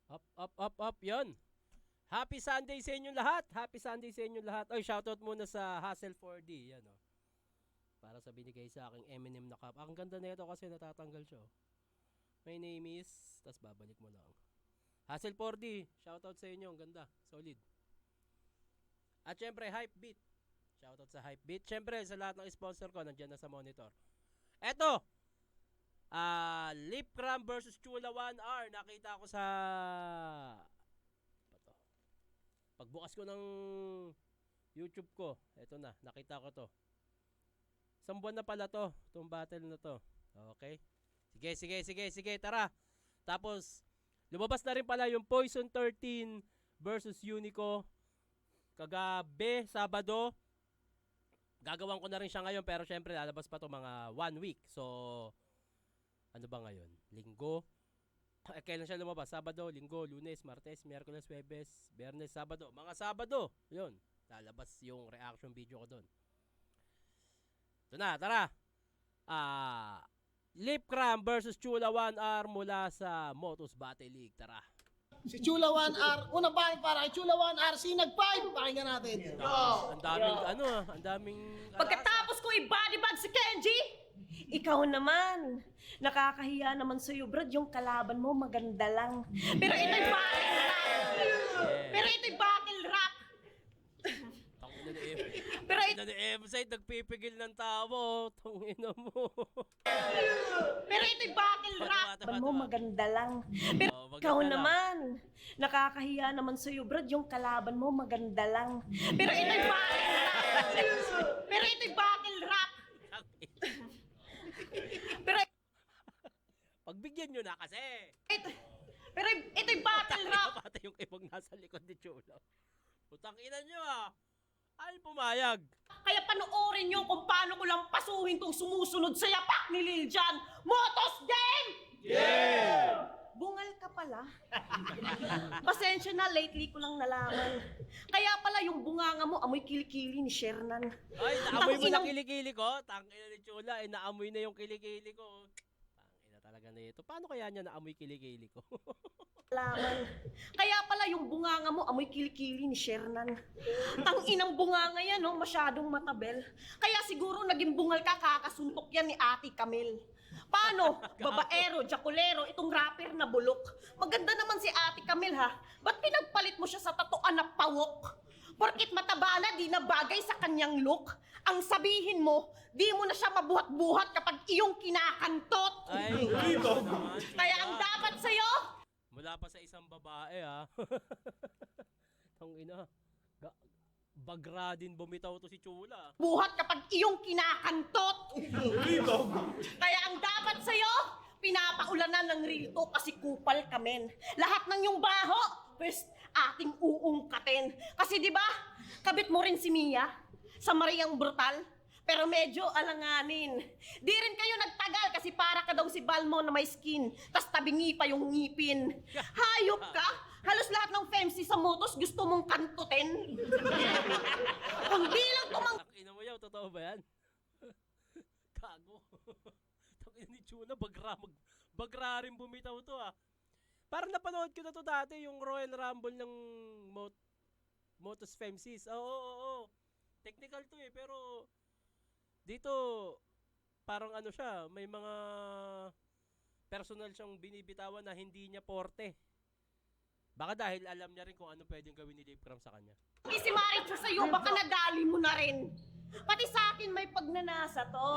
Up, up, up, up, yon. Happy Sunday sa inyong lahat. Happy Sunday sa inyong lahat. Oy, shoutout muna sa Hustle 4D. Yan, oh. Para sa binigay sa aking Eminem na cup. Ang ganda na ito kasi natatanggal siya. Oh. My name is... Tas babalik mo lang. Hustle 4D. Shoutout sa inyo. Ang ganda. Solid. At syempre, Hypebeat. Shoutout sa Hypebeat. Syempre, sa lahat ng sponsor ko, nandiyan na sa monitor. Eto! Lipcram versus Chula 1R. Nakita ko sa... Pagbukas ko ng YouTube ko, eto na, nakita ko to. Isang buwan na pala to, itong battle na to. Okay? Sige, tara. Tapos, lumabas na rin pala yung Poison 13 versus Unico. Kagabi, Sabado. Gagawan ko na rin siya ngayon, pero syempre lalabas pa to mga 1 week. So, ano ba ngayon? Linggo. Kailan siya lumabas? Sabado, Linggo, Lunes, Martes, Miyerkules, Huwebes, Biyernes, Sabado. Mga Sabado, yun. Lalabas yung reaction video ko doon. Ito na, tara. Lipcram versus Chula 1R mula sa Motos Battle League. Tara. Si Chula 1R, unang bakit para kay Chula 1R, sinag 5, pakinggan natin. Ang daming, ang daming... Pagkatapos ko i-bodybag si Kenji, ikaw naman, nakakahiya naman sa'yo, Brad, yung kalaban mo maganda lang. Pero ito'y battle rap. Tangina na M. Pero Tangina na M-side, nagpipigil ng tao. Tangina mo. Pero ito'y battle rap. Kalaban mo maganda lang. Pero ikaw naman, nakakahiya naman sa'yo, Brad, yung kalaban mo maganda lang. Pero ito'y battle rap. Pero Pagbigyan nyo na kasi. ito'y battle rap. Pati yung ibang nasa likod ni Chula. Putang ina nyo Ay pumayag. Kaya panoorin nyo kung paano ko lang pasuhin tong sumusunod sa yapak ni Liljan. Motos Game! Yeah! Bungal ka pala. Pasensya na, lately ko lang nalaman. Kaya pala yung bunganga mo, amoy kilikili ni Shernan. Ay, naamoy mo na kilikili ko? Tangina ni Chula, naamoy na yung kilikili ko. Tangina talaga na ito. Paano kaya niya naamoy kilikili ko? Laman. Kaya pala yung bunganga mo, amoy kilikili ni Shernan. Inang bunganga yan, no? Masyadong matabel. Kaya siguro naging bungal ka, kakasuntok yan ni Ate Camille. Paano? Babaero, jakulero, itong rapper na bulok. Maganda naman si Ate Camille, ha? Ba't pinagpalit mo siya sa tatuan na pawok? Porkit mataba na, di na bagay sa kanyang look. Ang sabihin mo, di mo na siya mabuhat-buhat kapag iyong kinakantot. Ay, Kaya ang dapat sa'yo, mula pa sa isang babae Tangina. Bagra din bumitaw to si Chula. buhat kapag iyong kinakantot. Kaya ang dapat sa'yo, pinapaulanan ng real to kasi kupal kamen. Lahat ng yung baho, pwes ating uungkatin. Kasi di ba, kabit mo rin si Mia sa Mariang Brutal, pero medyo alanganin. Di rin kayo nagtagal kasi para ka daw si Balmo na may skin, tas tabingi pa yung ngipin. Hayop ka! Halos lahat ng femsi sa motos gusto mong kantutin. Kung di lang tumang... Tangina mo yaw, totoo ba yan? Gago. Tangina ni Chula, bagra rin bumitaw to Parang napanood ko na to dati, yung Royal Rumble ng Motos Femsis. Oo. Technical to pero dito parang ano siya, may mga personal siyang binibitawan na hindi niya porte. Baka dahil alam niya rin kung ano pwedeng gawin ni Lipcram sa kanya. Si Marichu sa'yo, baka nadali mo na rin. Pati sa akin may pagnanasa to.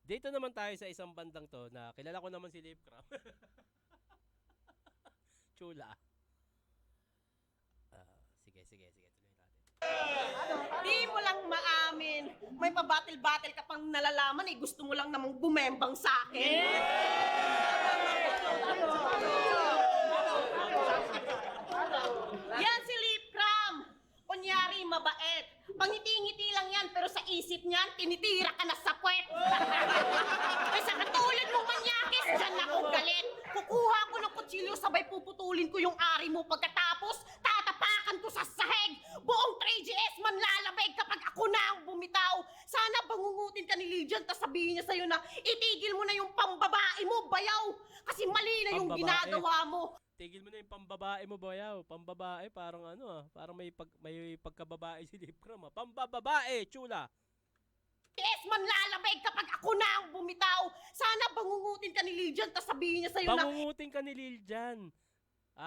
Dito naman tayo sa isang bandang to na kilala ko naman si Lipcram. Chula. Sige, tuloy natin. Di mo lang maamin. May pa-battle-battle ka pang nalalaman gusto mo lang namang bumembang sa akin. Yan si Lipcram. Kunyari mabait. Pangiti-ngiti lang yan, pero sa isip niyan, tinitira ka na sa puwet. Ay sa katulad mong manyakis, dyan ako galit. Kukuha ko ng kutsilyo, sabay puputulin ko yung ari mo pagkatapos, tatapakan ko sa sahig. Buong 3GS manlalabig kapag ako na ang bumitaw. Sana bangungutin ka ni Legion, tas sasabihin niya sa'yo na itigil mo na yung pambabae mo, bayaw! Kasi mali na yung Pambabae? ginagawa mo. Tigil mo na yung pambabae mo, bayaw. Pambabae, parang ano parang may pagkababae si Lipram Pambababae, chula. Yes, manlalabig kapag ako na ang bumitaw. Sana bangungutin ka ni Lydian, tas sabihin niya sa'yo na Bangungutin ka ni Liljan.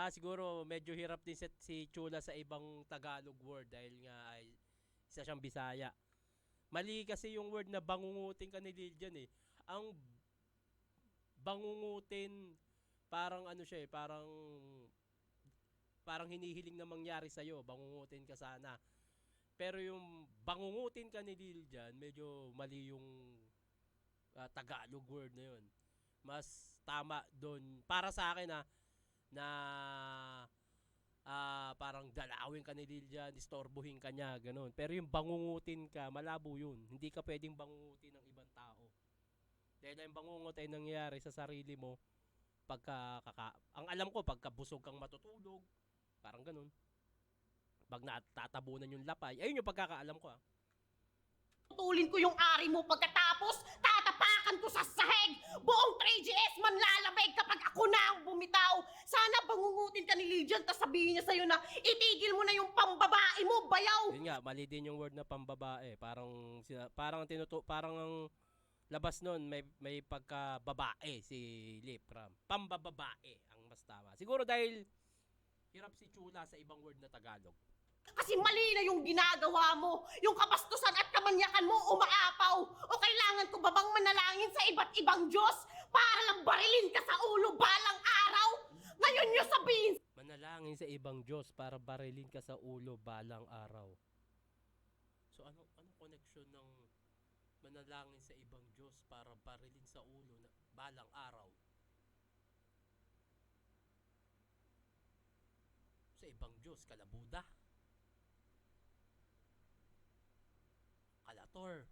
Siguro medyo hirap din si Chula sa ibang Tagalog word dahil nga ay isa siyang Bisaya. Mali kasi yung word na bangungutin ka ni Liljan eh. Ang bangungutin parang ano siya eh, parang hinihiling na mangyari sa iyo, bangungutin ka sana. Pero yung bangungutin ka ni Liljan, medyo mali yung Tagalog word na yun. Mas tama doon para sa akin na parang dalawin ka ni Liljan, istorbohin ka niya, ganun. Pero yung bangungutin ka, malabo yun. Hindi ka pwedeng bangungutin ng ibang tao. Dahil yung bangungot ay nangyayari sa sarili mo ang alam ko, pagka busog kang matutulog, parang ganun. Pag natatabunan yung lapay, ayun yung pagkakaalam ko tutulin ko yung ari mo pagkatapos tatapakan ko sa sahig. Buong 3GS manlalabig kapag ako na ang bumitaw. Sana bangungutin ka ni Lydian, tas sabihin niya sa'yo na itigil mo na yung pambabae mo, bayaw! Yun nga, mali din yung word na pambabae. Parang ang labas nun, may pagka-babae si Lipram. Pambababae ang mas tama. Siguro dahil hirap si Chula sa ibang word na Tagalog. Kasi mali na yung ginagawa mo. Yung kabastusan at kamanyakan mo umaapaw. O kailangan ko ba bang manalangin sa iba't ibang Diyos para lang barilin ka sa ulo balang araw? Ngayon nyo sabihin Manalangin sa ibang Diyos para barilin ka sa ulo balang araw. So anong connection ng manalangin sa ibang Diyos para barilin sa ulo na balang araw? Sa ibang Diyos, kalabuda, kalator,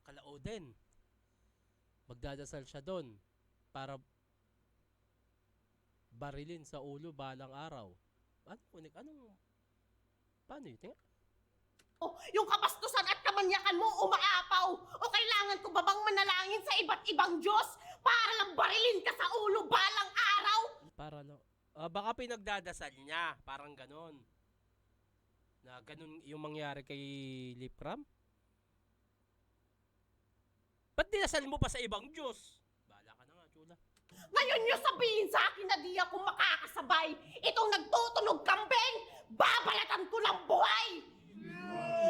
kalaoden. Magdadasal siya doon para barilin sa ulo balang araw. Paano yun? Tinga? yung kabastusan at kamanyakan mo umaapaw. O kailangan ko ba bang manalangin sa iba't ibang Diyos para lang barilin ka sa ulo balang araw? Para lang. Baka pinagdadasal niya, parang ganon. Na ganon yung mangyari kay Lipram. Ba't dinasal mo pa sa ibang Diyos? Bahala ka na nga, Chula. Ngayon nyo sabihin sa akin na di ako makakasabay. Itong nagtutunog kambing, babalatan ko ng buhay!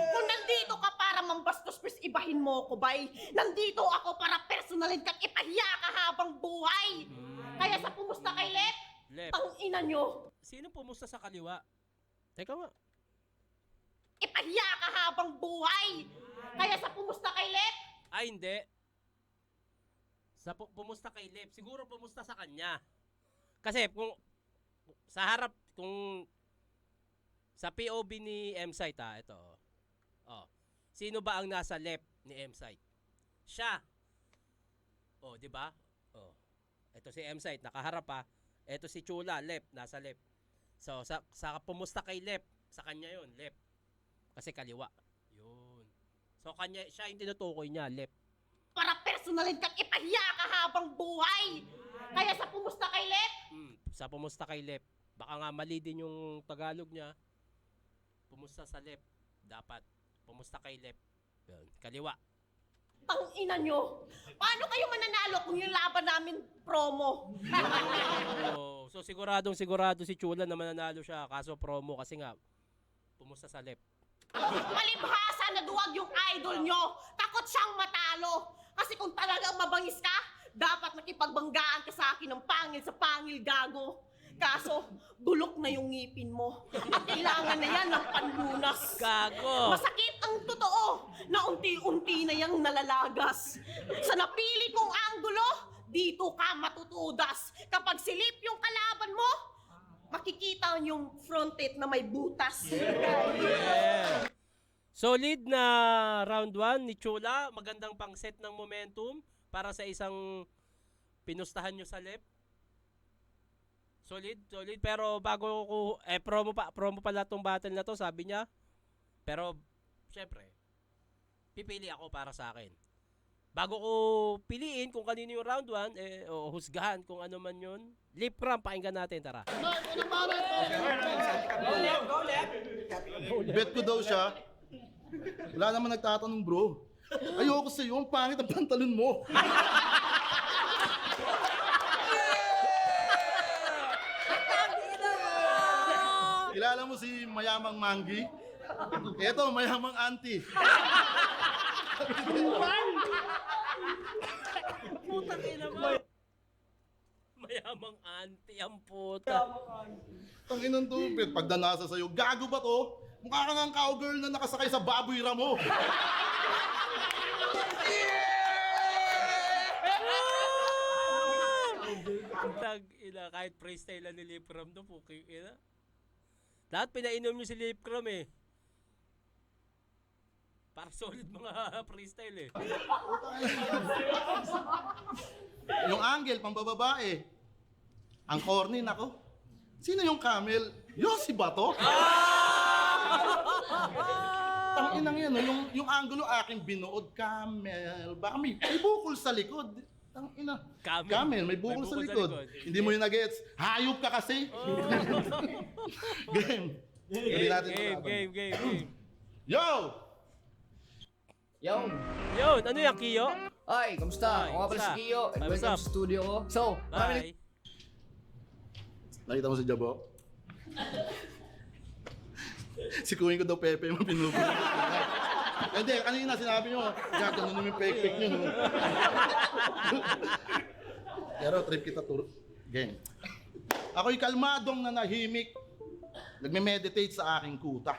Kung nandito ka para mambastos, please ibahin mo ko, bay. Nandito ako para personalin ka't ipahiya ka habang buhay. Kaya sa pumusta kay Lep, ang ina nyo, Sino pumusta sa kaliwa? Teka nga. ipahiya ka habang buhay. Kaya sa pumusta kay Lep, Hindi. Pumusta kay Lep. Siguro pumusta sa kanya. Kasi kung sa harap, kung sa POV ni M-Site ito. Sino ba ang nasa left ni M-Site? Siya. Di ba? Ito si M-Site nakaharap Ito si Chula left, nasa left. So sa pumusta kay left, sa kanya 'yon, left. Kasi kaliwa. 'Yun. So siya yung tinutukoy niya, left. para personalin ka't ipahiya ka habang buhay. Kaya sa pumusta kay Lep, Sa pumusta kay left. Baka nga mali din yung Tagalog niya. Pumusta sa left. Dapat pumusta kay left. Yun. Kaliwa. ang ina nyo. Paano kayo mananalo kung yung laban namin promo? So siguro si Chula na mananalo siya. Kaso promo kasi nga pumusta sa left. Malibhasa na duwag yung idol nyo. Takot siyang matalo. Kasi kung talagang mabangis ka, dapat nakipagbanggaan ka sa akin ng pangil sa pangil, gago. Kaso, bulok na yung ngipin mo. At kailangan na yan ng panlunas. Gago! Masakit ang totoo na unti-unti na yang nalalagas. Sa napili kong anggulo, dito ka matutudas. Kapag silip yung kalaban mo, makikita yung fronted na may butas. Yeah. Solid na round 1 ni Chula. Magandang pang set ng momentum para sa isang pinustahan nyo sa left. Solid. Pero bago ko, promo pala tong battle na to, sabi niya. Pero, syempre, pipili ako para sa akin. Bago ko piliin kung kanino yung round 1, o husgahan kung ano man yun, lip cram, pakinggan natin, tara. Unang bala ito. Bet ko daw siya. Wala naman nagtatanong, bro. Ayoko sa'yo, ang pangit ang pantalon mo. Kilala mo si Mayamang Manggi? Eto, Mayamang Auntie. Putang ina mo. Mayamang auntie ang puta. Ang inang tupit, pag danasa sa'yo, gago ba to? Mukha ka nga ang cowgirl na nakasakay sa baboy ramo. Tag ina, kahit freestyle lang ni Lip Cram to, puking ina. Lahat pinainom nyo si Lip Cram eh. Para solid mga freestyle eh. Yung angle, pambababae. Ang corny, nako. Sino yung camel? Yossi ba to? Tanginang yan, no? yung angulo aking binuod, camel. Baka may bukol sa likod. Tangina. Camel, may bukol sa likod. Hindi mo yung nagets. Hayop ka kasi. Game. Hindi natin malaban. Game. Yo! Yo! Yun, ano yan, Kiyo? Ay, kamusta? Ay, Ako nga pala si kamusta? Kiyo. And Ay, welcome what's up? sa studio ko. So, marami Bye. Nakita mo si Jabo? Si Kuwing ko daw Pepe mo pinubuhay. Hindi, kanina sinabi nyo, gagano naman yung fake nyo. No? Pero trip kita turo. Game. Ako'y kalmadong nanahimik. Nagme-meditate sa aking kuta.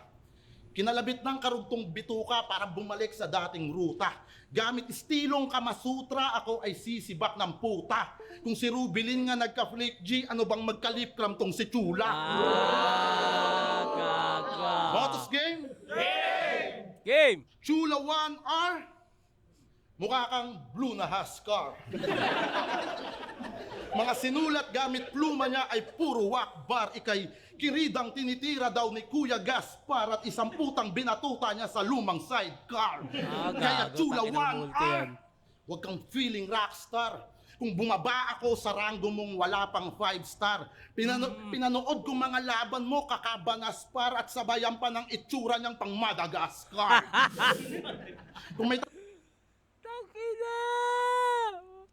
Kinalabit ng karugtong bituka para bumalik sa dating ruta. Gamit istilong kamasutra, ako ay sisibak ng puta. Kung si Rubilin nga nagka-flake G, ano bang magkalipkram tong si Chula? Gaga. Motos game? Game! Chula 1R? Mukha kang blue na Huskar. Mga sinulat gamit pluma niya ay puro wakbar. Ikay kiridang tinitira daw ni Kuya Gaspar at isang putang binatuta niya sa lumang sidecar. Kaya gago, Chula takin ng multo 1R, yan. huwag kang feeling rockstar. Kung bumaba ako sa ranggo mong wala pang 5-star, pinanood ko mga laban mo, kakabanaspar at sabayan pa ng itsura niyang pang Madagascar. Kung may Tangina!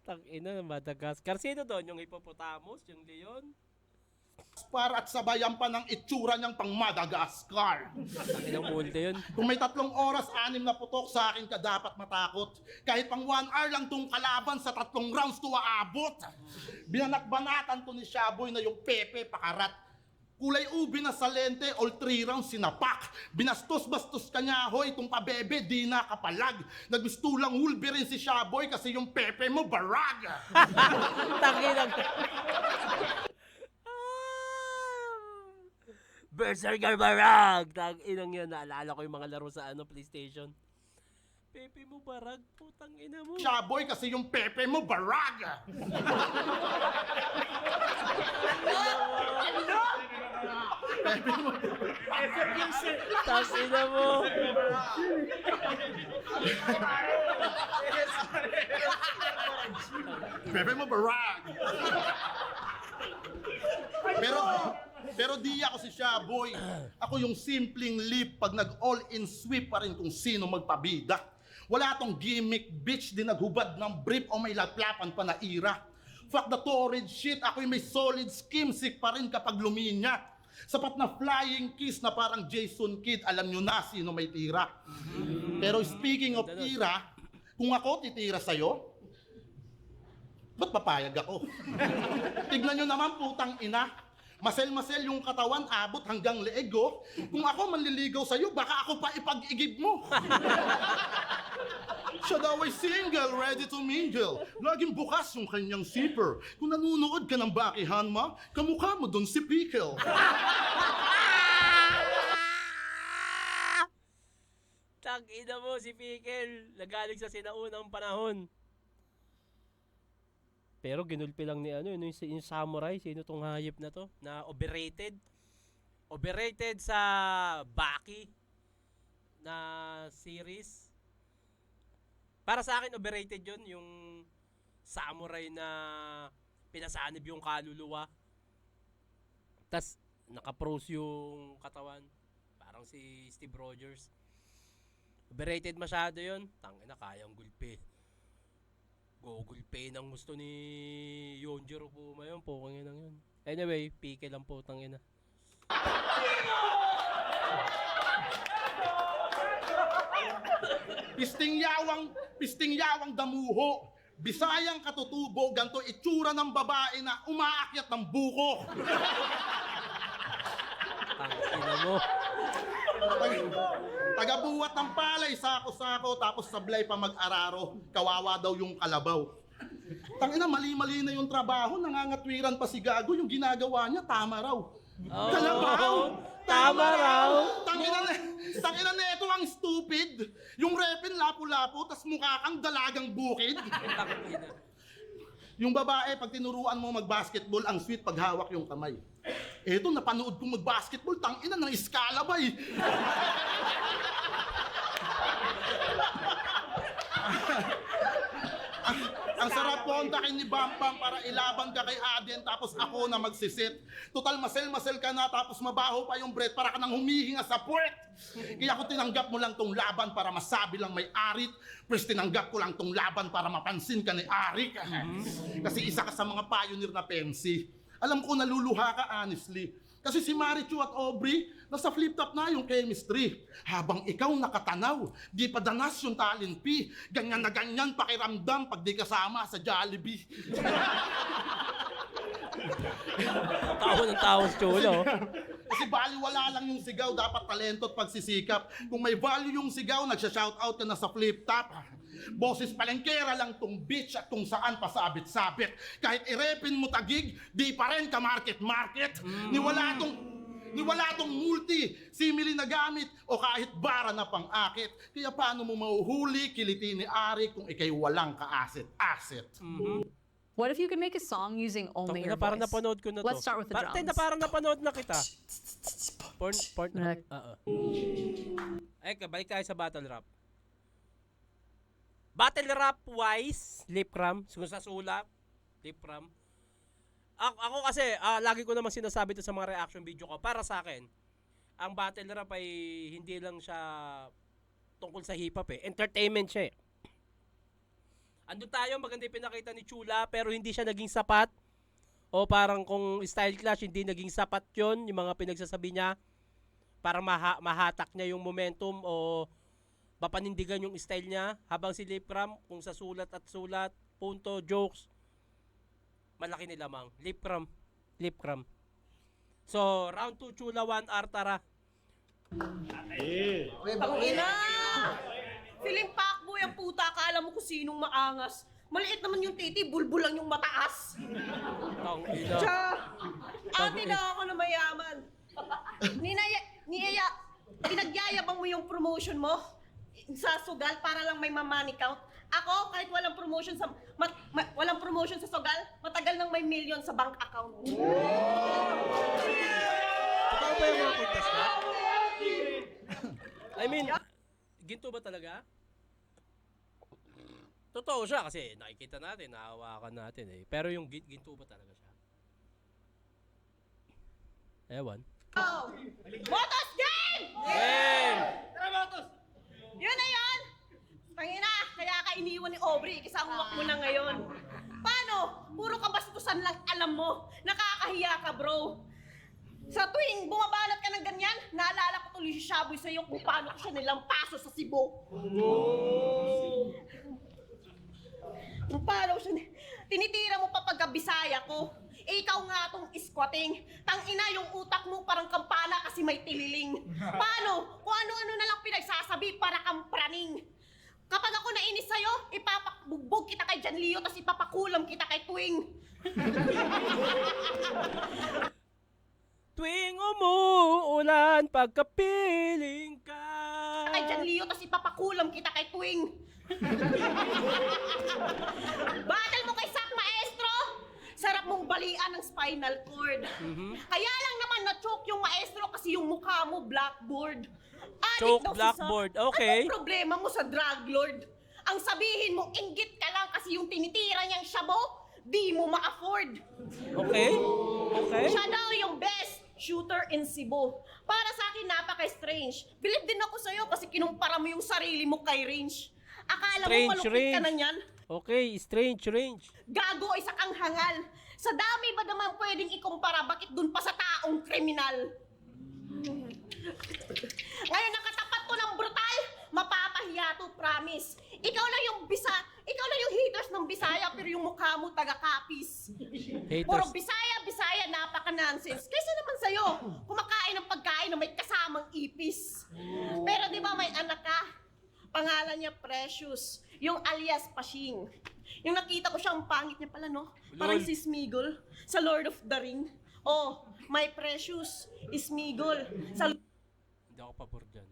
Tangina, Madagascar. Sino doon? Yung hippopotamus? Yung leon? taspar at sabayan pa ng itsura niyang pang Madagascar. Tangina, multo yun. Kung may 3 oras, 6 na putok, sa akin ka dapat matakot. Kahit pang 1 hour lang tong kalaban, sa 3 rounds to aabot. Binanak-banatan to ni Shaboy na yung Pepe pakarat. Kulay ubi na sa lente, all 3 rounds sinapak. Binastos-bastos ka niya, hoy, itong pabebe, di nakapalag. Nagmistulang Wolverine si Shaboy kasi yung Pepe mo barag. Tangina. Berserker Barag! Tang-inang yan. Naalala ko yung mga laro sa PlayStation. Pepe mo barag, putang ina mo. Shaboy kasi yung Pepe mo barag. Pepe mo. Tang-ina mo. Pepe mo barag. Pero di ako si Shaboy. Ako yung simpleng lip pag nag-all-in sweep pa rin kung sino magpabida. Wala tong gimmick, bitch, di naghubad ng brief o may laplapan pa na ira. Fuck the torrid shit, ako'y may solid skim sick pa rin kapag luminya. Sapat na flying kiss na parang Jason Kidd, alam nyo na sino may tira. Pero speaking of tira, kung ako titira sa'yo, ba't papayag ako? Tignan nyo naman putang ina. Masel-masel yung katawan, abot hanggang leeg, oh. Kung ako manliligaw sa'yo, baka ako pa ipag-igib mo. Siya daw ay single, ready to mingle. Laging bukas yung kanyang zipper. Kung nanunood ka ng bakihan mo, kamukha mo dun si Pickle. Tang-ina mo si Pickle. Nagaling sa sinaunang panahon. Pero ginulpi lang ni yung samurai, sino tong hayop na to? Na overrated. Overrated sa Baki na series. Para sa akin, overrated yun, yung samurai na pinasanib yung kaluluwa. Tas, naka-pros yung katawan. Parang si Steve Rogers. Overrated masyado yun. Tangina, kayang gulpi. Gugulpi ng gusto ni Yonjiro Kuma yun. Pukang inang yun. Anyway, pike lang po, tangina. Pisting yawang damuho. Bisayang katutubo, ganto itsura ng babae na umaakyat ng buko. Tangina mo. Tagabuwat ng palay, sako-sako, tapos sablay pa mag-araro. Kawawa daw yung kalabaw. Tangina, mali-mali na yung trabaho, nangangatwiran pa si Gago, yung ginagawa niya, tama raw. Kalabaw! Tama raw! Tangina na ito ang stupid. Yung repin lapu-lapu, tas mukha kang dalagang bukid. Tangina. Yung babae, pag tinuruan mo mag-basketball, ang sweet pag hawak yung kamay. Eto, napanood kong mag-basketball, tangina ng iskalabay. Ang sarap kontakin ni Bampang para ilaban ka kay Aden tapos ako na magsisit. Total masel-masel ka na tapos mabaho pa yung breath para ka nang humihinga sa puwet. Kaya ako tinanggap mo lang tong laban para masabi lang may arit. Plus tinanggap ko lang tong laban para mapansin ka ni Arik. Kasi isa ka sa mga pioneer na pensi. Alam ko naluluha ka honestly. Kasi si Marichu at Aubrey, nasa flip-top na yung chemistry. Habang ikaw nakatanaw, di pa danas yung talent P. Ganyan na ganyan pakiramdam pag di kasama sa Jollibee. Tawa ng tawa si Cholo. Kasi baliwala lang yung sigaw, dapat talento at pagsisikap. Kung may value yung sigaw, nagsha-shoutout ka na sa flip-top. Boses palengkera lang tong bitch at kung saan pasabit-sabit. Kahit irepin mo tagig, di pa rin ka market-market. Niwala tong multi, simili na gamit, o kahit bara na pang-akit. Kaya paano mo mahuhuli, kiliti ni Ari kung ikay walang ka-asset. What if you could make a song using only Tangina, your parang voice? napanood ko na to. Let's start with the drums. Tangina, parang napanood na kita. Porn. Like- Ay, balik tayo sa battle rap. Battle rap wise, lip cram. Kung sa sulat, lip cram. Ako kasi, lagi ko naman sinasabi to sa mga reaction video ko. Para sa akin, ang battle rap ay hindi lang siya tungkol sa hip hop eh. Entertainment siya eh. Andun tayo, maganda yung pinakita ni Chula, pero hindi siya naging sapat. O parang kung style clash, hindi naging sapat yon yung mga pinagsasabi niya. Para mahatak niya yung momentum o papanindigan yung style niya. Habang si Lip Cram, kung sa sulat at sulat, punto, jokes, malaki nilamang. Lip Cram. So, round 2, Chula 1R, tara. Tangina! Feeling pakboy ang puta, akala mo kung sinong maangas. Maliit naman yung titi, bulbul lang yung mataas. Tangina. Tsa! Ate na ako na mayaman. Pinagyayabang mo yung promotion mo sa sugal para lang may ma-money count. Ako, kahit walang promotion sa sugal, matagal nang may million sa bank account. Totoo ba yung mga contest na? I mean, ginto ba talaga? Totoo siya kasi nakikita natin, nahawakan natin eh. Pero yung ginto ba talaga siya? Ewan. Oh! Botos game! Hey! Yun na yun! Tangina, kaya ka iniwan ni Aubrey, kisahuwak mo na ngayon. Paano? Puro kabastusan lang alam mo. Nakakahiya ka, bro. Sa tuwing bumabalot ka ng ganyan, naalala ko tuloy si Shaboy sa'yo kung paano ko siya nilang paso sa Cebu. Kung paano siya, tinitira mo pa pagka-Bisaya ko. Eh, ikaw nga tong squatting. Tangina yung utak mo parang kampana kasi may tililing. Paano? Kung ano-ano na lang pinagsasabi para kang praning. Kapag ako nainis sa'yo, ipapabugbog kita kay Jan Leo tapos ipapakulam kita kay Tuwing. Tuwing umuulan, pagkapiling ka. Kay Jan Leo tapos ipapakulam kita kay Tuwing. Battle mo kay Sak Maestro. Sarap mong balian ng spinal cord. Kaya lang naman na-choke yung maestro kasi yung mukha mo blackboard. Adik Choke daw si Sak. blackboard, okay. Anong problema mo sa drug lord? Ang sabihin mo, inggit ka lang kasi yung tinitira niyang shabu, di mo ma-afford. Okay? Okay? Siya daw yung best shooter in Cebu. Para sa akin, napaka-strange. Believe din ako sa'yo kasi kinumpara mo yung sarili mo kay Range. Akala Strange mo malupit ka Range. na niyan? Okay, strange range. Gago, isa kang hangal. Sa dami ba naman pwedeng ikumpara, bakit dun pa sa taong kriminal? Ngayon nakatapat ko ng brutal, mapapahiya to, promise. Ikaw lang yung haters ng Bisaya, pero yung mukha mo taga-Capiz. Puro Haters. Bisaya, napaka-nonsense. Kaysa naman sa'yo, kumakain ng pagkain na may kasamang ipis. Pero di ba may anak ka? Pangalan niya Precious, yung alias Pashing. Yung nakita ko siyang pangit niya pala, no? Parang Lol. si Smigol sa Lord of the Ring. Oh, my Precious, Smigol. Sa Hindi ako pabor dyan.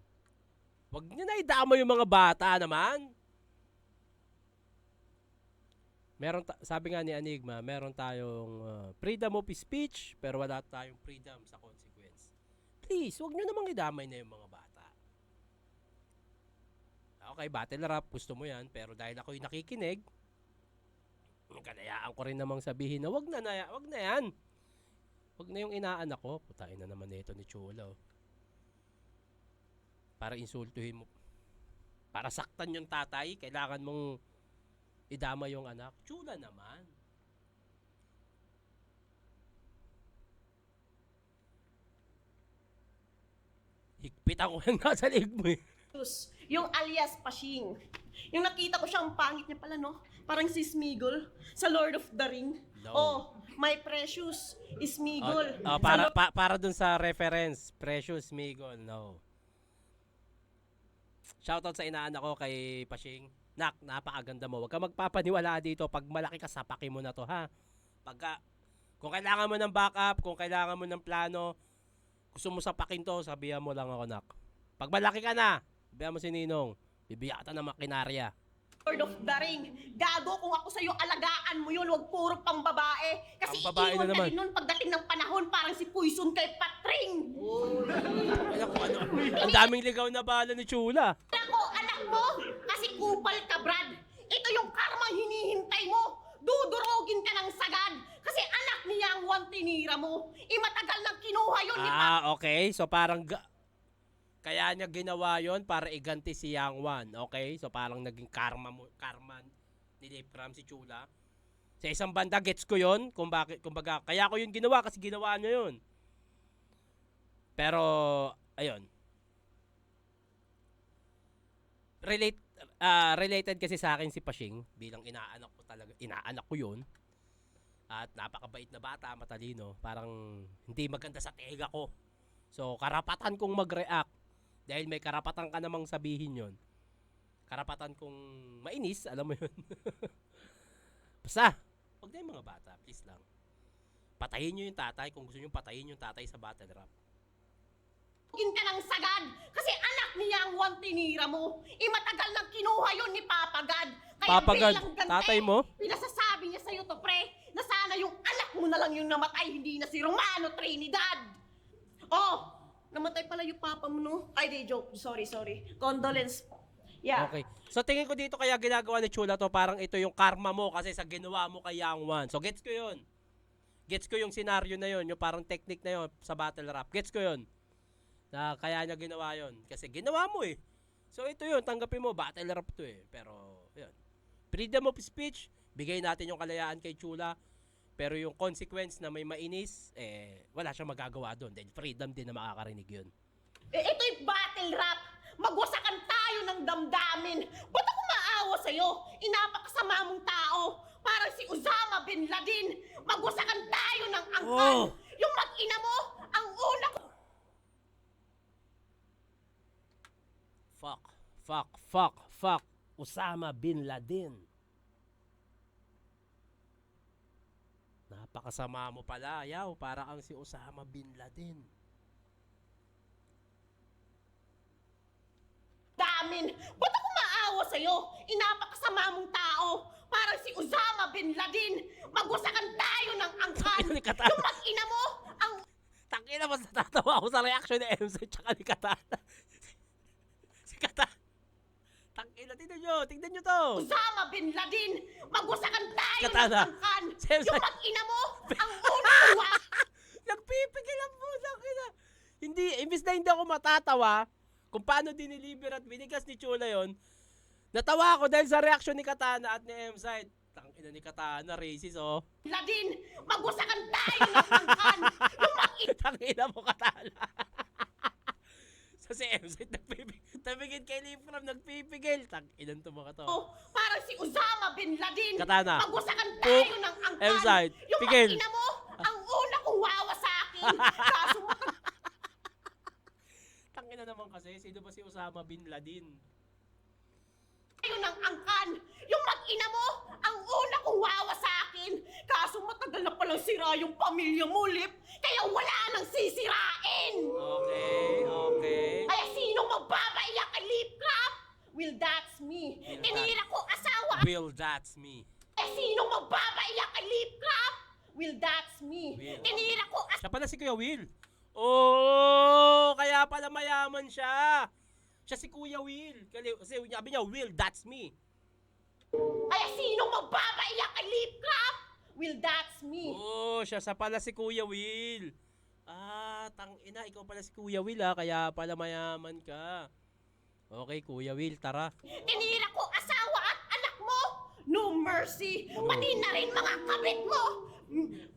Huwag niyo na idama yung mga bata naman. Sabi nga ni Enigma, meron tayong freedom of speech, pero wala tayong freedom sa consequence. Please, huwag niyo namang idamay na yung mga bata. Okay, battle rap, gusto mo yan, pero dahil ako'y nakikinig, kalayaan ko rin namang sabihin na wag na yan. Wag na yung inaanak ko. Putain na naman nito ni Chula. Oh. Para insultuhin mo. Para saktan yung tatay, kailangan mong idama yung anak. Chula naman. Higpitan ko yung nasa leeg mo eh. Precious, yung alias Pashing. Yung nakita ko siyang pangit niya pala, no? Parang si Smigol sa Lord of the Ring. No. Oh, my Precious, Smigol. Para dun sa reference, Precious Migol, no. Shoutout sa inaanak ko kay Pashing. Nak, napakaganda mo. Huwag ka magpapaniwala dito. Pag malaki ka, sapakin mo na to, ha? Kung kailangan mo ng backup, kung kailangan mo ng plano, gusto mo sapakin to, sabihan mo lang ako, nak. Pag malaki ka na, sabihan mo si Ninong, bibigyan kita ng makinarya. Lord of the Ring. Gago, kung ako sa'yo, alagaan mo yun. Huwag puro pang babae. Kasi Pang babae iiwan na ka naman. din nun pagdating ng panahon, parang si Poison kay Patring. Ang daming ligaw na bala ni Chula. Anak mo, kasi kupal ka, Brad. Ito yung karma hinihintay mo. Dudurogin ka ng sagad. Kasi anak ni Yang Wan tinira mo. Matagal nang kinuha yun ni Okay. So parang kaya niya ginawa yon para iganti si Yang Wan. Okay? So parang naging karma ni Dave Ram si Chula. Sa isang banda, gets ko yon kumbaga, kaya ko yun ginawa kasi ginawa niya yun. Pero, ayun. Related kasi sa akin si Pashing bilang inaanak ko yun. At napakabait na bata, matalino. Parang hindi maganda sa tega ko. So, karapatan kong mag-react. Dahil may karapatan ka namang sabihin yon. Karapatan kong mainis, alam mo yun. Basta, huwag na yung mga bata, please lang. Patayin nyo yung tatay kung gusto nyo patayin yung tatay sa battle rap. Dudurogin ka ng sagad. Kasi anak ni Yang Wan tinira mo. Matagal nang kinuha yun ni Papa God. Kaya Papa God, bilang ganti, tatay mo? pinasasabi niya sa'yo to, pre, na sana yung anak mo na lang yung namatay, hindi na si Romano Trinidad. Oh, namatay pala yung papa mo, no? Ay, di, joke. Sorry. Condolence. Yeah. Okay. So tingin ko dito kaya ginagawa ni Chula to, parang ito yung karma mo kasi sa ginawa mo kay Yang Wan. So gets ko yun. Gets ko yung scenario na yun, yung parang technique na yun sa battle rap. Gets ko yun. Na kaya niya ginawa yun. Kasi ginawa mo eh. So ito yun, tanggapin mo, battle rap to eh. Pero, yun. Freedom of speech, bigay natin yung kalayaan kay Chula. Pero yung consequence na may mainis, wala siyang magagawa doon. Dahil freedom din na makakarinig yun. Ito'y battle rap. Magwasakan tayo ng damdamin. Ba't ako maawa sa'yo? Inapakasama mong tao. Parang si Osama Bin Laden. Magwasakan tayo ng angkan. Oh. Yung mag-ina mo, ang una ko. Fuck. Osama Bin Laden. Napakasama mo pala, yaw. Para kang si Osama Bin Laden. Damin. Ba't ako maawa sa'yo? Inapakasama mong tao. Parang si Osama Bin Laden. Magwasakan tayo ng angkan. Ni Katana. Yung mag-ina mo, ang Tangina, mas natatawa ako sa reaction ni MC tsaka ni Katana. Si Katana. Tangina, tignan nyo to. Osama Bin Laden, magwasakan tayo Katana. ng angkan. Sir, Yung sir. mag-ina mo, ang unang Nagpipigil ang pusang ina. Hindi, imbis na hindi ako matatawa kung paano diniliver at binigas ni Chula yon, natawa ako dahil sa reaksyon ni Katana at ni M-Side. Tangina ni Katana, racist oh. Laden, magwasakan tayo ng angkan. Yung mag-ina Tangina mo, Katana. So si M-Side tabigin kay Lifram, nagpipigil. Tanginan to mga to. mo, parang si Osama Bin Laden. Katana. Magwasakan tayo Poop. ng angkan. M-Side, Yung pigil. mag-ina mo, ang una kong wawa sa akin. Kaso Tangina naman kasi, sino ba si Osama Bin Laden? tayo ng angkan. Yung mag-ina mo, ang una kong wawa sa akin. Kaso matagal na palang sira yung pamilya mo, Lip. Kaya wala nang sisirain. Okay. Kaya sinong magbabaiyak kay Lip Crab? Well, that's me. Will Tinira ko asawa. Will, that's me. Kaya sinong magbabaiyak kay Lip Crab? Well, that's me. Will. Tinira ko asawa. Siya pala si Kuya Will. Oh, kaya pala mayaman siya. Siya si Kuya Will. Kasi sabi niya, Will, that's me. Kaya sinong magbabaiyak kay Lip Crab? Well, that's me. Oh, siya sa pala si Kuya Will. Ah, tangina, ikaw pala si Kuya Will ah, kaya pala mayaman ka. Okay, Kuya Will, tara. Tinira ko asawa at anak mo. No mercy. Pati na rin mga kabit mo.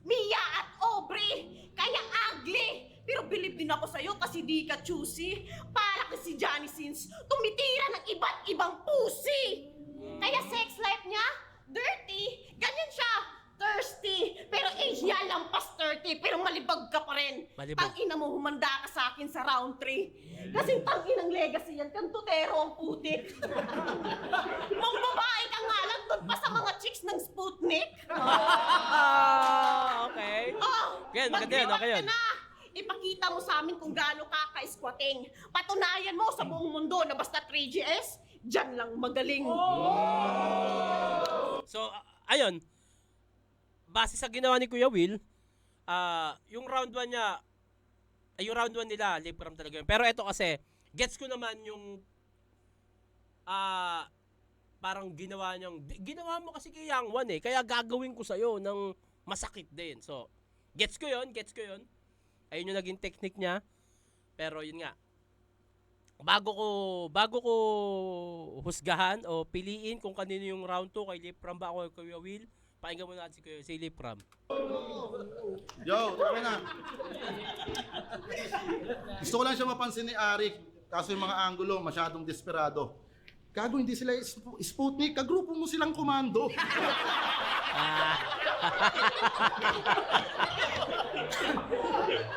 Mia at Aubrey. Kaya ugly. Pero believe din ako sa'yo kasi di ka choosy. Para kasi Johnny Sins, tumitira ng iba't ibang pussy. Kaya sex life niya, dirty. Ganyan siya, thirsty. Pero age niya lampas 30. Pero malibag ka pa rin. Malibag. Tangina mo, humanda ka sa akin sa round 3. Kasi tanginang legacy yan, kantutero ang putik. Mang babae ka nga lang, doon pa sa mga chicks ng Sputnik. Ah, okay. Oh, Yan, maganda yan, okay yan. mag-reward ka na. Ipakita mo sa amin kung gaano ka ka-squatting. Patunayan mo sa buong mundo na basta 3GS, dyan lang magaling. So, ayun. Base sa ginawa ni Kuya Will, yung round 1 niya, yung round 1 nila, Lifram talaga yun. Pero ito kasi, gets ko naman yung, parang ginawa mo kasi kay Yang Wan eh, kaya gagawin ko sa'yo ng masakit din. So, gets ko yun. Ayun yung naging technique niya. Pero yun nga, bago ko husgahan o piliin kung kanino yung round 2, kay Lifram ba ako o Kuya Will, pakinggan mo natin si Lifram. Yo, tama na. Gusto ko lang siya mapansin ni Arik. Kaso yung mga angulo, masyadong desperado. Gago, hindi sila Sputnik. Kagrupo mo silang komando.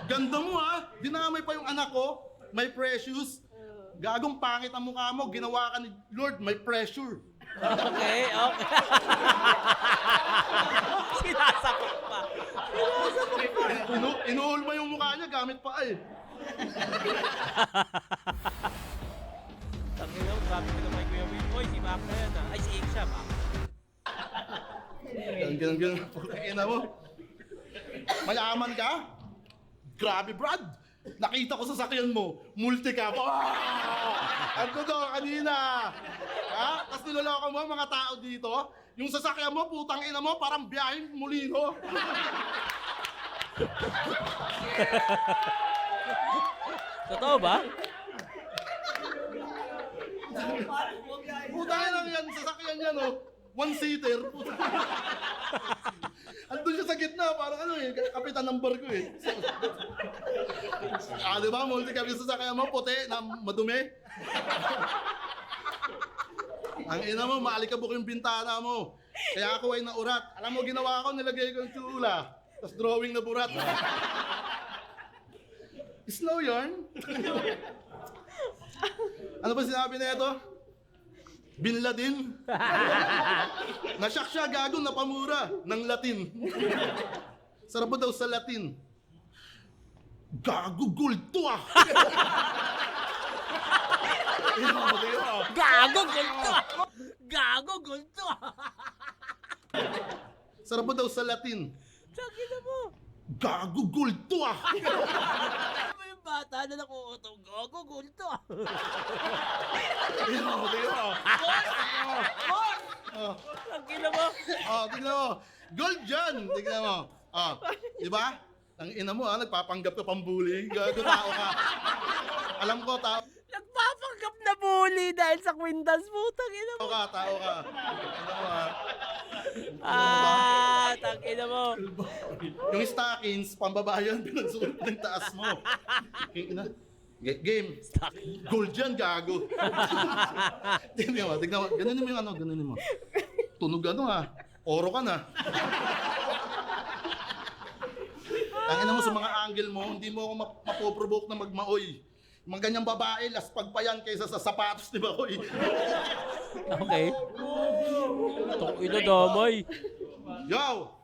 Ganda mo ha. Dinamay pa yung anak ko. May precious. Gagong pangit ang mukha mo. Ginawa ka ni Lord. May pressure. Okay. Sinasakot pa. Inuul mo yung mukha niya. Gamit pa eh. Tangina mo, grabe ka naman Kuya Will. Oy, si Mac na yan ah. Ay, si Ike siya, Mac. Ganun. Pagkakina mo. Mayaman ka? Grabe, Brad. Nakita ko sa sakyan mo. Multi ka. Ano to kanina? Ha? Tapos niloloko mo mga tao dito. Yung sasakyan mo, putang ina mo, parang biyaheng mulino. Totoo ba? Putang ina yan, sasakyan yan, oh. One-seater. Andun siya sa gitna, parang ano eh, kapitan ng barko eh. Di ba, multi-cab yung sasakyan mo, puti, na madumi. Ang ina mo, maalikabok yung bintana mo. Kaya ako ay naurat. Alam mo, ginawa ko, nilagay ko yung tsula. Tapos drawing na burat. Snow yarn? Ano ba sinabi na ito? Bin Laden? Nasyak siya, gago, napamura ng Latin. Sarap daw sa Latin. Gago, gold to ah! Gago, gulto! Sarap daw sa Latin. Tangina mo! Gago, gold to ah! Ano yung bata na nakuutong gogo, gulto. Tingnan mo, tingnan mo. Ang ina mo. Tingnan mo. Gold dyan. Tingnan mo. Di ba? Ang ina mo, nagpapanggap ka pambuli. Gago, tao ka. Alam ko, tao Nagpapanggap na bully dahil sa kwintas. Putang ina mo. ka, tao ka. Tingnan mo, Tang ina mo. Yung stockings, pambabayan, pinagsuot ng taas mo. Ina. Game. Gold yan, gago. Tingnan mo, tingnan mo. Ganunin mo yung ganunin mo. Tunog oro ka na. Tangina mo sa mga angle mo, hindi mo ako mapoprovoke na magmaoy. Mga ganyang babae, laspag pa yan kaysa sa sapatos ni Bakoy. Okay. Tong ina damay. Yo!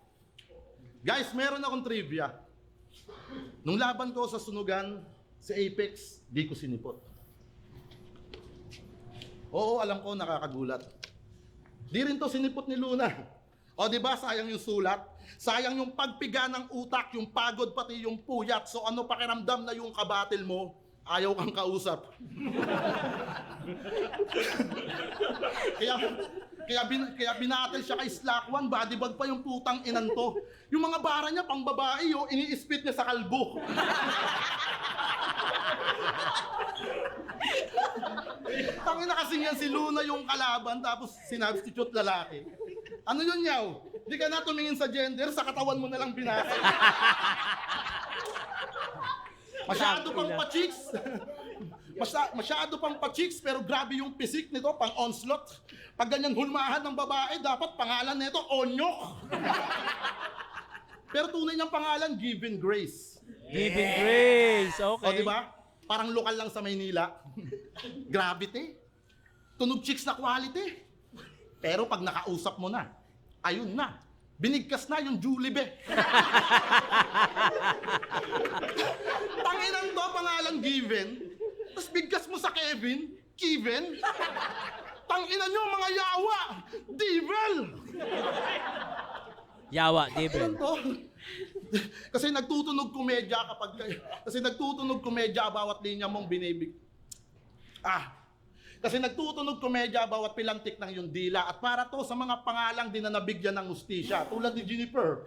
Guys, meron akong trivia. Nung laban ko sa sunugan, sa Apex, di ko sinipot. Oo, alam ko, nakakagulat. Di rin to sinipot ni Luna. O di ba sayang yung sulat? Sayang yung pagpiga ng utak, yung pagod, pati yung puyat. So ano pakiramdam na yung kabatil mo, ayaw kang kausap. kaya binatil siya kay Slack One, body bag pa yung putang inanto. Yung mga bara niya, pang babae, ini-spit niya sa kalbo. Tangina kasi yan si Luna yung kalaban, tapos sinubstitute lalaki. Ano yun, Yaw? Di ka na tumingin sa gender, sa katawan mo na lang binasa. Masyado pang pa-chicks. Masyado pang pa-chicks, pero grabe yung physique nito, pang onslaught. Pag ganyan hulmahan ng babae, dapat pangalan nito, Onyok. Pero tunay niyang pangalan, Given Grace. Giving grace. Okay. O, di ba? Parang lokal lang sa Maynila. Gravity. Tunog chicks na quality. Pero pag nakausap mo na, ayun na. Binigkas na yung Julibe. Tanginan to, pangalan Given. Tapos bigkas mo sa Kevin, Kevin. Tanginan nyo mga yawa, Devil. Yawa, Ano Devil. to? Kasi nagtutunog komedya bawat linya mong binibig. Kasi nagtutunog komedya bawat pilantik ng yung dila at para to sa mga pangalang din na nabigyan ng hustisya tulad ni Jennifer.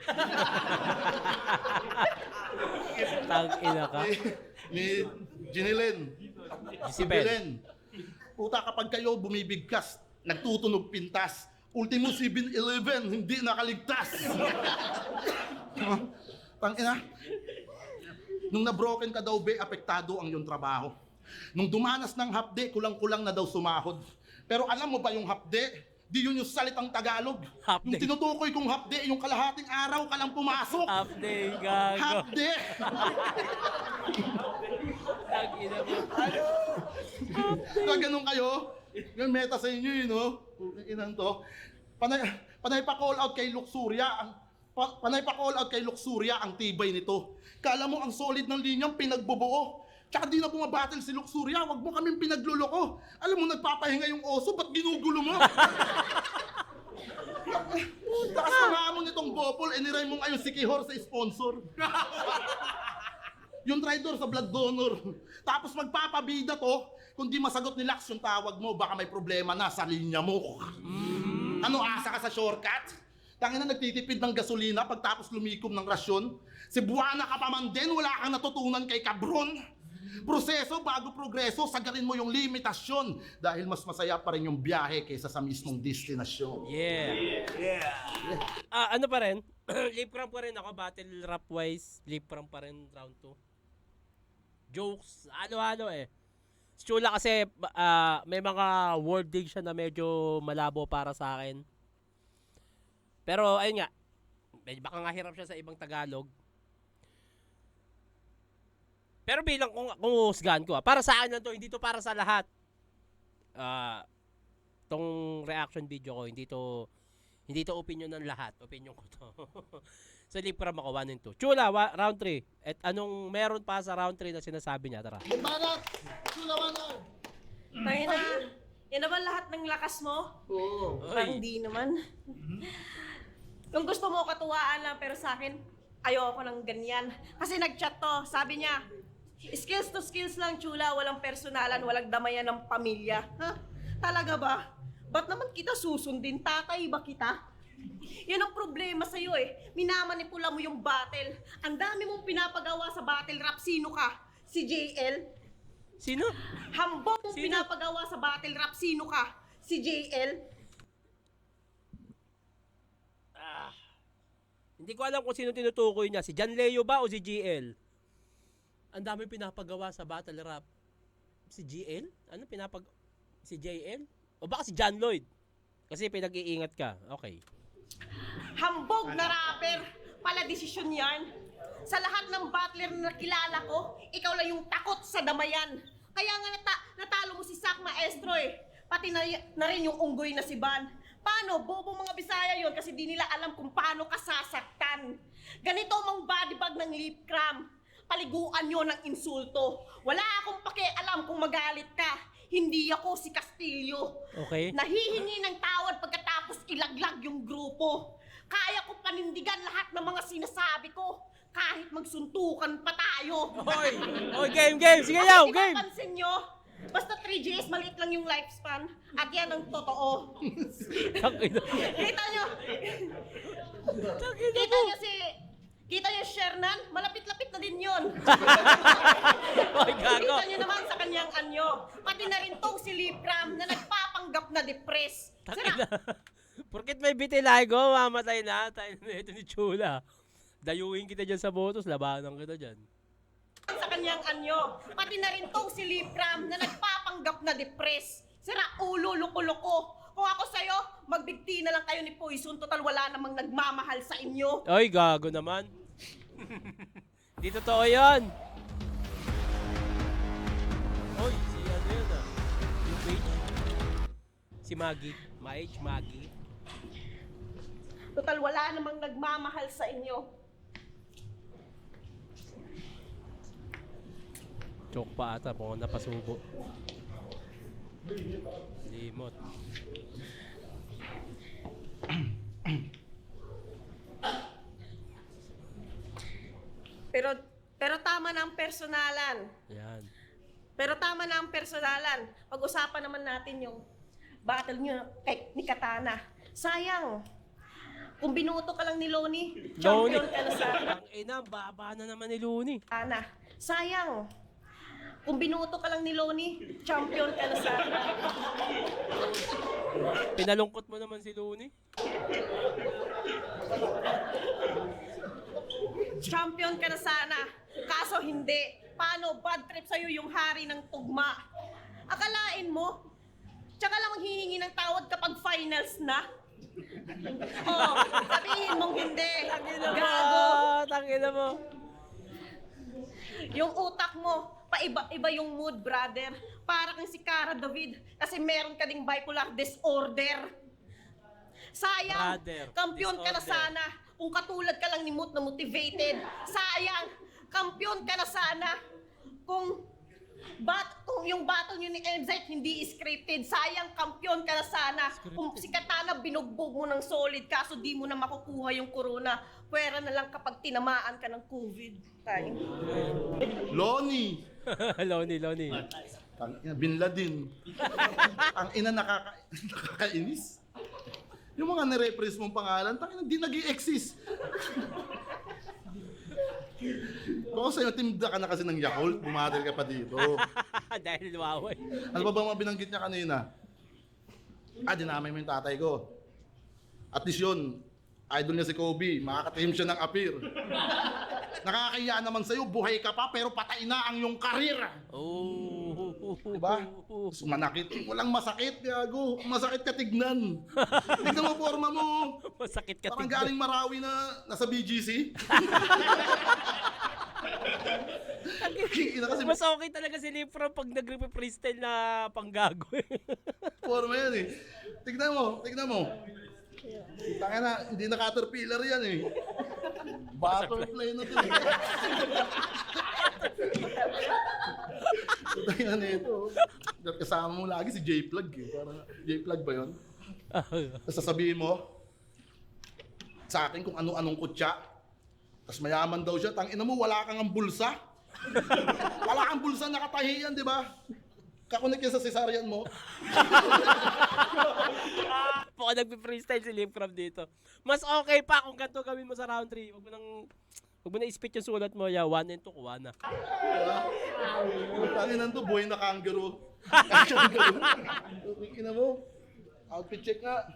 Tang ina ka. Ni Jinilyn. Isabel. Puta, kapag kayo bumibigkas, nagtutunog pintas, ultimo 7-11, hindi nakaligtas. Tangina. Nung na-broken ka daw, be, apektado ang iyong trabaho. Nung dumanas ng hapde, kulang-kulang na daw sumahod. Pero alam mo ba yung hapde? Di yun yung salitang Tagalog. Hapde. Yung tinutukoy kong hapde, yung kalahating araw ka lang pumasok. Update, gago. Hapde! Tang ina mo. Kaya ganun kayo, yung meta sa inyo yun, no? Inan to. Panay pa call out kay Luxuria ang tibay nito. Kala mo ang solid ng linyang pinagbubuo. Tsaka di na bumabattle si Luxuria, wag mo kaming pinagluloko. Alam mo, nagpapahinga yung oso, ba't ginugulo mo? Takas na mo nitong bopol, iniray mong ayun si Kihor sa sponsor. Yung traitor sa blood donor. Tapos magpapabida to, kung di masagot ni Lax yung tawag mo, baka may problema na sa linya mo. Ano, asa ka sa shortcut? Tangina, nagtitipid ng gasolina pagtapos lumikom ng rasyon. Cebuana ka pa man din, wala kang natutunan kay Cabron. Proseso bago progreso, sagarin mo yung limitasyon dahil mas masaya pa rin yung biyahe kaysa sa mismong destinasyon. Yeah. Ano pa rin? Lip cramp pa rin ako, battle rap wise. Lip cramp pa rin round 2. Jokes, ano eh. Chula kasi may mga word dig siya na medyo malabo para sa akin. Pero ayun nga, medyo baka nga hirap siya sa ibang Tagalog. Pero bilang kung husgahan ko, para sa akin lang to, hindi to para sa lahat. Tong reaction video ko, hindi to opinion ng lahat. Opinion ko to. Sa lip cram ako, 1 and 2. Chula, round 3. At anong meron pa sa round 3 na sinasabi niya? Tara. Banat! Chula 1R! Tayo na. Yan naman lahat ng lakas mo? Oo. Parang di naman. Kung gusto mo katuwaan lang, pero sa akin, ayoko ng ganyan. Kasi nag-chat to, sabi niya, Skills to skills lang, chula. Walang personalan, walang damayan ng pamilya. Ha? Talaga ba? Ba't naman kita susundin? Tatay ba kita? Yan ang problema sa'yo eh. Minamanipula mo yung battle. Ang dami mong pinapagawa sa battle rap. Sino ka? Si JL? Sino? Hambog mong Sino? pinapagawa sa battle rap. Sino ka? Si JL? Hindi ko alam kung sino tinutukoy niya. Si John Leo ba o si GL? Ang dami pinapagawa sa battle rap. Si GL? Ano si JL? O baka si John Lloyd? Kasi pinag-iingat ka. Okay. Hambog na rapper. Pala desisyon yan. Sa lahat ng battler na nakilala ko, ikaw lang yung takot sa damayan. Kaya nga natalo mo si Sak Maestro eh. Pati na rin yung unggoy na si Van. Paano? Bobo mga Bisaya yon kasi di nila alam kung paano ka sasaktan. Ganito mang body bag ng lip cram. Paliguan nyo ng insulto. Wala akong pakialam kung magalit ka. Hindi ako si Castillo. Okay. Nahihingi ng tawad pagkatapos ilaglag yung grupo. Kaya ko panindigan lahat ng mga sinasabi ko. Kahit magsuntukan pa tayo. Hoy! Hoy, game! Sige yaw! Game! Pansin nyo, basta 3 Gs, maliit lang yung lifespan. At yan ang totoo. Tangina. Kita nyo? Kita nyo Shernan? Malapit-lapit na din yun. Hoy, gago! Kita nyo naman sa kanyang anyo. Pati na rin tong si Lipram na nagpapanggap na depress. Tangina. Porket may vitiligo, mamatay na. Tayo na ito ni Chula. Dayuhin kita dyan sa botos, labanan kita dyan. Sa kanyang anyo. Pati na rin tong si Lipram na nagpapanggap na depress. Sira ulo, loko-loko. Kung ako sa'yo, magbigti na lang kayo ni Poison. Total wala namang nagmamahal sa inyo. Ay, gago naman. Di totoo yun. Oy, si ano yun ah. Yung page. Si Maggie. Maggie. Total wala namang nagmamahal sa inyo. Choke pa ata, mukhang napasubo. Limot. Pero tama na ang personalan. Yan. Pero tama na ang personalan. Pag-usapan naman natin yung battle nyo ni Katana. Sayang. Kung binuto ka lang ni Loni, champion ka na sa Ang ina, baba na naman ni Looney. Katana. Sayang. Kung binuto ka lang ni Loni, champion ka na sa Pinalungkot mo naman si Looney. Champion ka na sana. Kaso hindi. Paano? Bad trip sa'yo yung hari ng tugma. Akalain mo, tsaka lang maghihingi ng tawad kapag finals na. Oh, sabihin mong hindi. Gago. Tangina mo. Yung utak mo, paiba-iba yung mood, brother. Para kang si Cara David kasi meron ka ding bipolar disorder. Sayang, Brother, kampiyon ka na disorder. sana. Kung katulad ka lang ni Moot na motivated. Sayang, kampiyon ka na sana. Kung yung battle nyo ni MZ hindi scripted, sayang kampiyon ka na sana. Kung si Katana binugbog mo ng solid kaso di mo na makukuha yung corona, pwera na lang kapag tinamaan ka ng COVID. Tayo. Loni. Lonnie. Bin Laden. Ang ina nakakainis. Yung mga nire-press mong pangalan, tangina di nag-i-exist. Kung sa'yo, timda ka na kasi ng Yakult, bumatil ka pa dito. Dahil luwaway. Ano ba mga binanggit niya kanina? Dinamay mo yung tatay ko. At least yun, idol niya si Kobe, makakatihim siya ng appear. Nakakahiya naman sa'yo, buhay ka pa pero patay na ang iyong karir. Oh. Diba? Manakit. Walang masakit, gago. Masakit ka tignan. Tignan mo forma mo. Masakit ka Parang tignan. galing Marawi na nasa BGC. Ina kasi Mas okay talaga si Lipro pag nagre-freestyle na panggago eh. forma yan eh. Tignan mo. Tanga na, hindi na caterpillar yan eh. Butterfly na to eh. Tanga na ito. Kasama mo lagi si J-Plug eh. Parang J-Plug ba yun? Tapos sasabihin mo sa akin kung ano-anong kutya. Tapos mayaman daw siya. Tangina mo, wala kang ang bulsa. Wala kang bulsa nakatahiyan, di ba? Kakunik yan sa cesarean mo. Baka nagpe-freestyle si Livecraft dito. Mas okay pa kung ganito gawin mo sa round 3. Huwag mo na i-spit yung sulat mo. 1 and 2, kuha na. Tanginan to, boy na kangaroo. Kangaroo. Ina mo. Outfit check nga.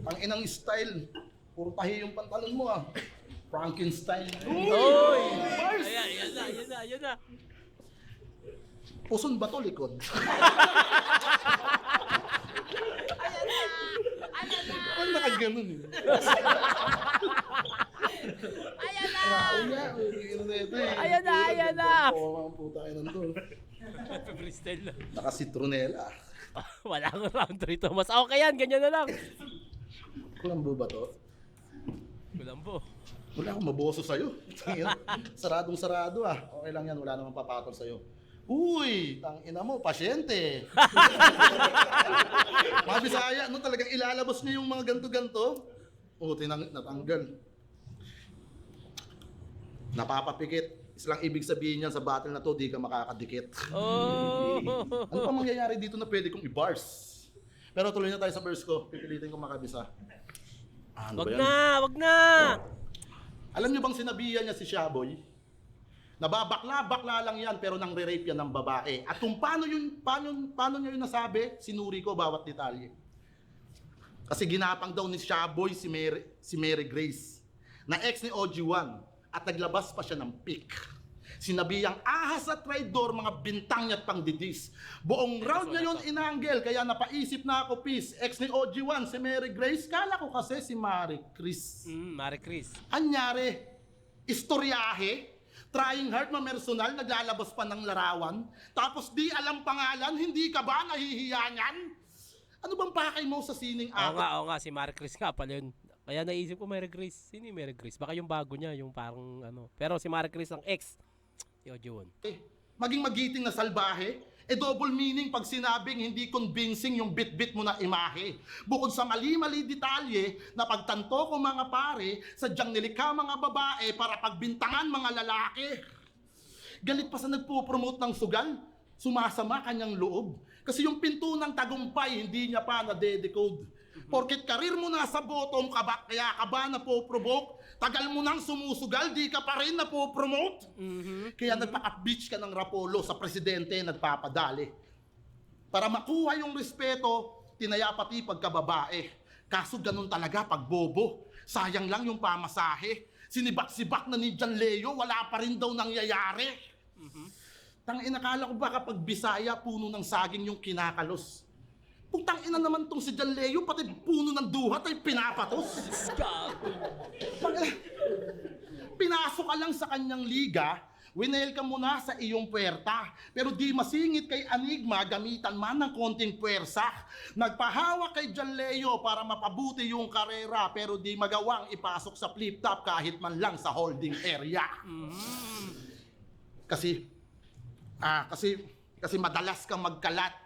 Ang inang style. Puro tahi yung pantalon mo ah. Frankenstein. Oy! Ayan na. Puson ba to likod? Ano nakaganon eh? Ayan na! Ayan na. Oo, ang puta kayo nandun. Freestyle na. Naka-citronella. Wala kang round 3 to. Mas okay yan, ganyan na lang. Kulambo ba to? Kulambo. Wala akong maboso sa'yo. Saradong-sarado ah. Okay lang yan, wala namang papatol sa'yo. Uy, tangina mo, pasyente. Mga Bisaya, no, talagang ilalabas niyo yung mga ganto-ganto. Oo, natanggal. Napapapikit. Islang ibig sabihin yan sa battle na to, di ka makakadikit. Oh! Ano pa mangyayari dito na pwede kong i-bars? Pero tuloy na tayo sa verse ko. Pipilitin ko makabisa. Ano ba yan? Wag na! Alam niyo bang sinabihan niya si Shaboy? Nababakla-bakla lang yan pero nang re-rape yan ng babae. At kung paano niya yun nasabi, sinuri ko bawat detalye. Kasi ginapang daw ni Shaboy si Mary Grace, na ex ni OG1, at naglabas pa siya ng pic. Sinabihang ahas at traidor, mga bintang niya at pangdidis. Buong round niya yun inanggel, kaya napaisip na ako, peace. Ex ni OG1, si Mary Grace, kala ko kasi si Marie Chris. Marie Chris. Anyari, istoryahe, trying hard mamersonal, naglalabas pa ng larawan, tapos di alam pangalan, hindi ka ba nahihiya niyan? Ano bang pakay mo sa sining Oo nga, si Marie Chris nga pala yun. Kaya naisip ko Mary Chris. Sino yung Mary Chris? Baka yung bago niya, yung parang ano. Pero si Marie Chris ang ex. Yung Ojo. Maging magiting na salbahe, double meaning pag sinabing hindi convincing yung bit-bit mo na imahe. Bukod sa mali-mali detalye na pagtanto ko mga pare, sadyang nilikha mga babae para pagbintangan mga lalaki. Galit pa sa nagpo-promote ng sugal, sumasama kanyang loob. Kasi yung pinto ng tagumpay, hindi niya pa na-decode. Porket karir mo nasa bottom ka ba, kaya ka ba napoprovoke? Tagal mo nang sumusugal, di ka pa rin napopromote? Kaya nagpa-upbeach ka ng Rapolo sa presidente nagpapadali. Para makuha yung respeto, tinaya pati pagkababae. Kaso ganun talaga pag bobo. Sayang lang yung pamasahe. Sinibak-sibak na ni John Leo, wala pa rin daw nangyayari. Inakala ko ba kapag Bisaya, puno ng saging yung kinakalos? Putang ina naman tong si John Leo, pati puno ng duhat ay pinapatos. Pinasok ka lang sa kanyang liga, winail ka muna sa iyong puwerta. Pero di masingit kay Anigma, gamitan man ng konting puwersa. Nagpahawak kay John Leo para mapabuti yung karera, pero di magawang ipasok sa flip-top kahit man lang sa holding area. Kasi madalas kang magkalat.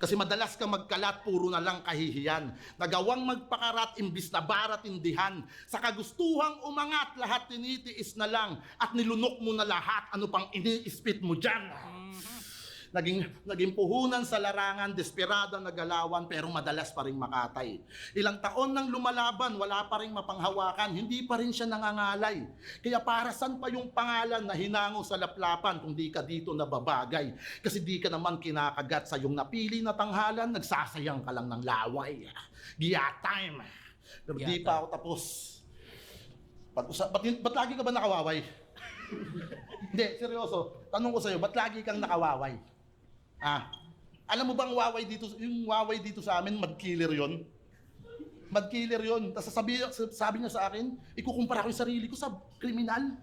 Kasi madalas kang magkalat, puro na lang kahihiyan. Nagawang magpakarat, imbis na baratindihan. Sa kagustuhang umangat, lahat tinitiis na lang. At nilunok mo na lahat, ano pang iniispit mo dyan? Naging puhunan sa larangan, desperada na galawan, pero madalas pa rin makatay. Ilang taon nang lumalaban, wala pa rin mapanghawakan, hindi pa rin siya nangangalay. Kaya para saan pa yung pangalan na hinango sa laplapan kung di ka dito nababagay? Kasi di ka naman kinakagat sa yung napili na tanghalan, nagsasayang ka lang ng laway. Giya time. Pero di pa ako tapos. Ba't lagi ka ba nakawaway? Hindi, seryoso. Tanong ko sa'yo, ba't lagi kang nakawaway? Alam mo bang yung waway dito sa amin, mad killer yon? Mad killer yon. Tapos sabi niya sa akin, ikukumpara ko yung sarili ko sa kriminal.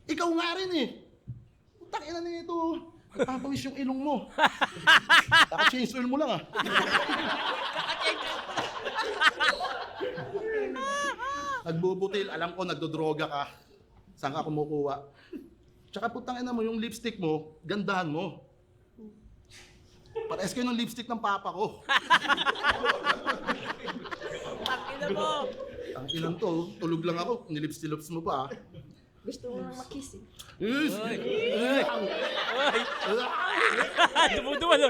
Ikaw nga rin eh. Putang ina nito. Nagpapawis yung ilong mo. Naka-change oil mo lang ah. Nagbubutil, alam ko nagdodroga ka. Saan ka kumukuha? Tsaka putang ina mo, yung lipstick mo, gandahan mo. Pares kayo ng lipstick ng papa ko. Takina mo! Ang ilan to, tulog lang ako, nilips-lips mo pa. Gusto mo nang makiss eh. Yes! Dumudumalo.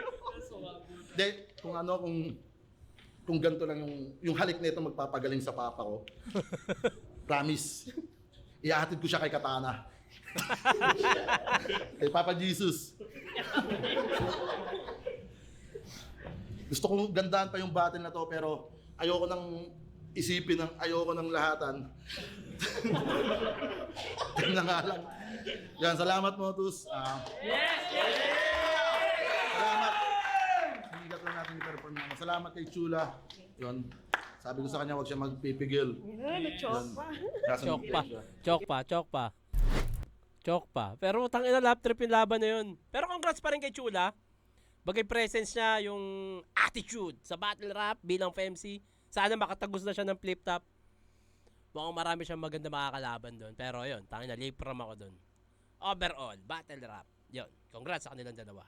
Hindi, kung ano, kung ganito lang yung halik nito magpapagaling sa papa ko. Promise. Iahatid ko siya kay Katana. Kay Papa Jesus. Gusto kong gandaan pa yung battle na to pero ayoko nang isipin ayoko nang lahatan. Tingnan nga lang. Yan, salamat Motus. Salamat. Sinigat lang natin yung perform namin. Salamat kay Chula. Yun. Sabi ko sa kanya, huwag siya magpipigil. Chok pa. Pero utang ina lap trip yung laban na yun. Pero congrats pa rin kay Chula. Bagay presence niya, yung attitude sa battle rap bilang FMC. Sana makatagos na siya ng flip top. Mukhang marami siyang maganda makakalaban doon. Pero yun, tangina lip ram ako doon. Overall, battle rap. Yun. Congrats sa kanilang dalawa.